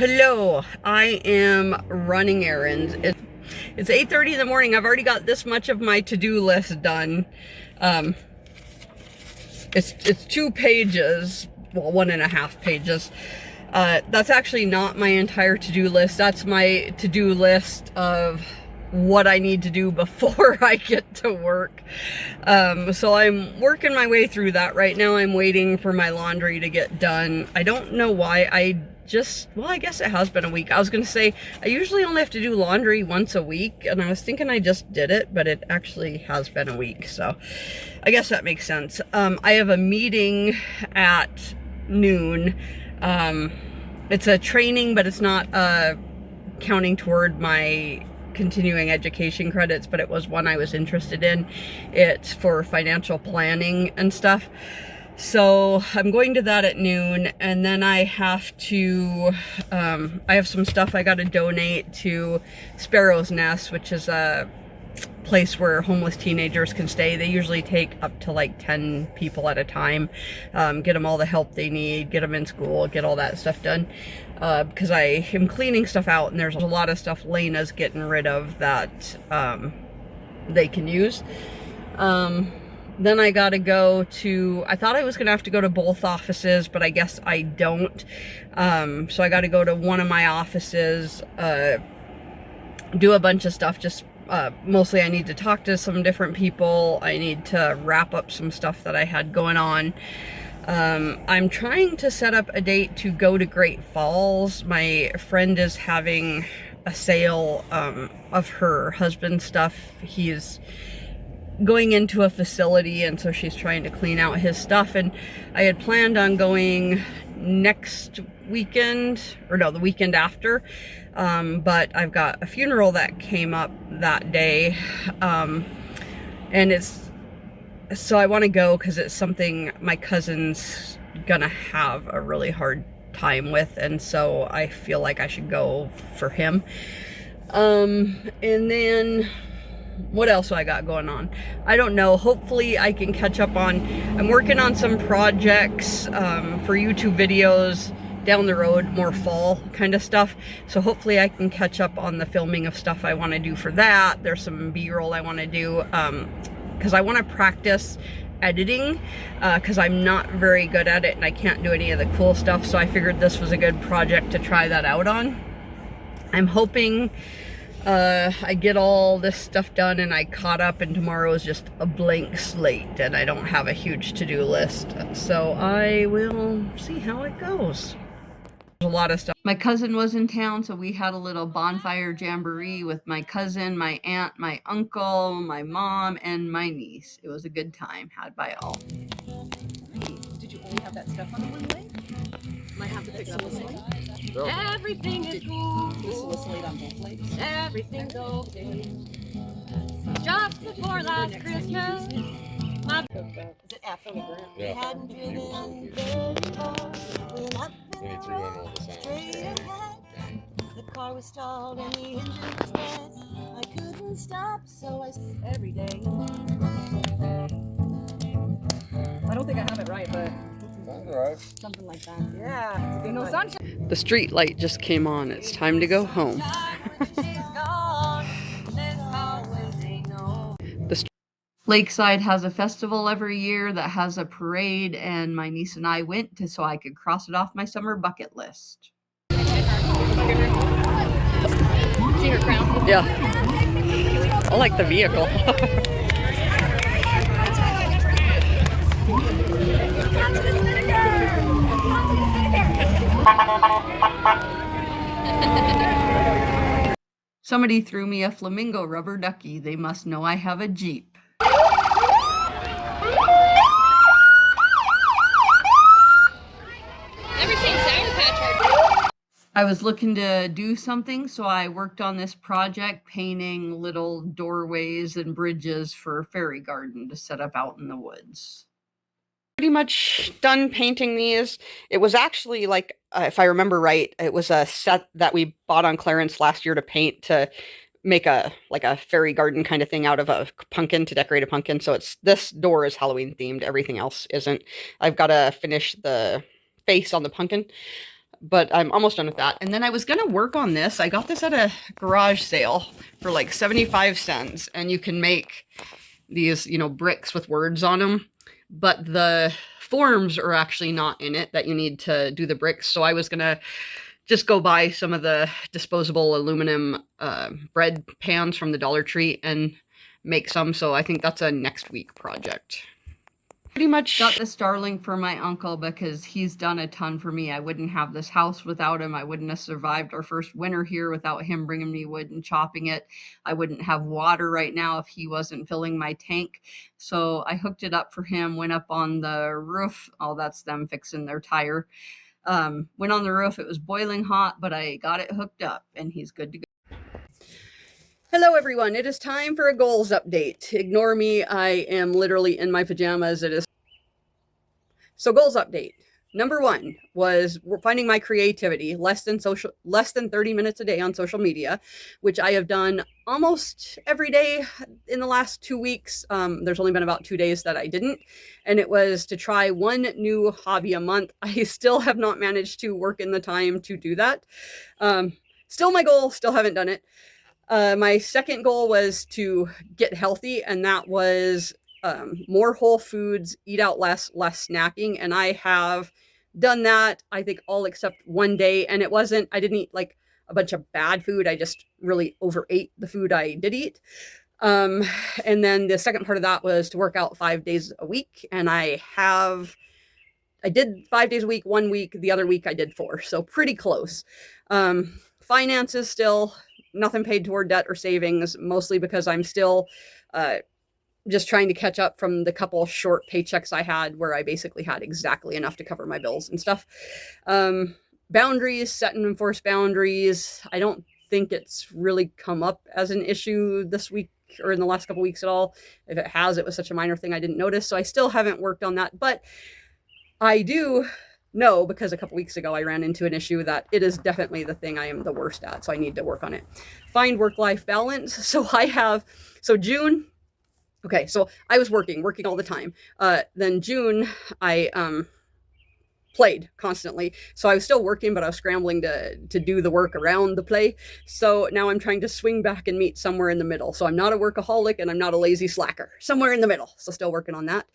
Hello, I am running errands. It's 8:30 in the morning. I've already got this much of my to-do list done. Um, it's 2 pages, well, 1.5 pages. That's actually not my entire to-do list. That's my to-do list of what I need to do before I get to work. So I'm working my way through that. Right now I'm waiting for my laundry to get done. I don't know why well, I guess it has been a week. I was gonna say, I usually only have to do laundry once a week, and I was thinking I just did it, but it actually has been a week, so I guess that makes sense. I have a meeting at noon. It's a training, but it's not counting toward my continuing education credits, but it was one I was interested in. It's for financial planning and stuff. So I'm going to that at noon, and then I have to, I have some stuff I got to donate to Sparrow's Nest, which is a place where homeless teenagers can stay. They usually take up to like 10 people at a time, get them all the help they need, get them in school, get all that stuff done. Because I am cleaning stuff out, and there's a lot of stuff Lena's getting rid of that they can use. Then I gotta go to, I thought I was gonna have to go to both offices, but I guess I don't. So I gotta go to one of my offices, do a bunch of stuff. Just mostly I need to talk to some different people. I need to wrap up some stuff that I had going on. I'm trying to set up a date to go to Great Falls. My friend is having a sale of her husband's stuff. He's going into a facility, and so she's trying to clean out his stuff, and I had planned on going next weekend, or no, the weekend after, but I've got a funeral that came up that day, and so I want to go because it's something my cousin's gonna have a really hard time with, and so I feel like I should go for him. And then what else do I got going on? I don't know. Hopefully I can catch up on, I'm working on some projects for YouTube videos down the road, more fall kind of stuff. So hopefully I can catch up on the filming of stuff I want to do for that. There's some B-roll I want to do because I want to practice editing because I'm not very good at it and I can't do any of the cool stuff. So I figured this was a good project to try that out on. I'm hoping I get all this stuff done and I caught up, and tomorrow is just a blank slate and I don't have a huge to-do list. So I will see how it goes. There's a lot of stuff. My cousin was in town, so we had a little bonfire jamboree with my cousin, my aunt, my uncle, my mom, and my niece. It was a good time had by all. Did you only have that stuff on the one way? Might have to pick up a slate. Everything is cool. This is a slate on both legs. Everything's okay. Just before last Christmas. Is it after the grant? Yeah. Hadn't driven very far when up Maybe in the threw in road all the sounds. straight ahead. The car was stalled and the engine was dead. I couldn't stop, so I every day. I don't think I have it right, but Sounds alright. something like that. Yeah. No sunshine. The street light just came on. It's time to go home. Lakeside has a festival every year that has a parade, and my niece and I went to so I could cross it off my summer bucket list. See her crown? Yeah. I like the vehicle. Somebody threw me a flamingo rubber ducky. They must know I have a Jeep. I was looking to do something, so I worked on this project, painting little doorways and bridges for a fairy garden to set up out in the woods. Pretty much done painting these. It was actually like, if I remember right, it was a set that we bought on clearance last year to paint to make a fairy garden kind of thing out of a pumpkin, to decorate a pumpkin. So this door is Halloween themed. Everything else isn't. I've got to finish the face on the pumpkin. but I'm almost done with that. And then I was gonna work on this. I got this at a garage sale for like 75 cents, and you can make these, you know, bricks with words on them, but the forms are actually not in it that you need to do the bricks. So I was gonna just go buy some of the disposable aluminum bread pans from the Dollar Tree and make some. So I think that's a next week project. Pretty much got the starling for my uncle because he's done a ton for me. I wouldn't have this house without him. I wouldn't have survived our first winter here without him bringing me wood and chopping it. I wouldn't have water right now if he wasn't filling my tank. So I hooked it up for him, went up on the roof. Oh, that's them fixing their tire. Went on the roof. It was boiling hot, but I got it hooked up and he's good to go. Hello everyone, it is time for a goals update. Ignore me, I am literally in my pajamas. It is. So goals update. Number 1 was finding my creativity, less than 30 minutes a day on social media, which I have done almost every day in the last 2 weeks. There's only been about 2 days that I didn't, and it was to try one new hobby a month. I still have not managed to work in the time to do that. Still my goal, still haven't done it. My second goal was to get healthy, and that was more whole foods, eat out less snacking. And I have done that, I think, all except one day. And I didn't eat like a bunch of bad food. I just really overate the food I did eat. And then the second part of that was to work out 5 days a week. And I did 5 days a week, 1 week, the other week I did 4. So pretty close. Finances still, nothing paid toward debt or savings, mostly because I'm still just trying to catch up from the couple short paychecks I had where I basically had exactly enough to cover my bills and stuff. Boundaries, set and enforce boundaries. I don't think it's really come up as an issue this week or in the last couple weeks at all. If it has, it was such a minor thing I didn't notice. So I still haven't worked on that, but I do know, because a couple weeks ago I ran into an issue, that it is definitely the thing I am the worst at. So I need to work on it. Find work-life balance. So June, okay, so I was working all the time. Then June, I played constantly. So I was still working, but I was scrambling to do the work around the play. So now I'm trying to swing back and meet somewhere in the middle. So I'm not a workaholic and I'm not a lazy slacker. Somewhere in the middle. So still working on that.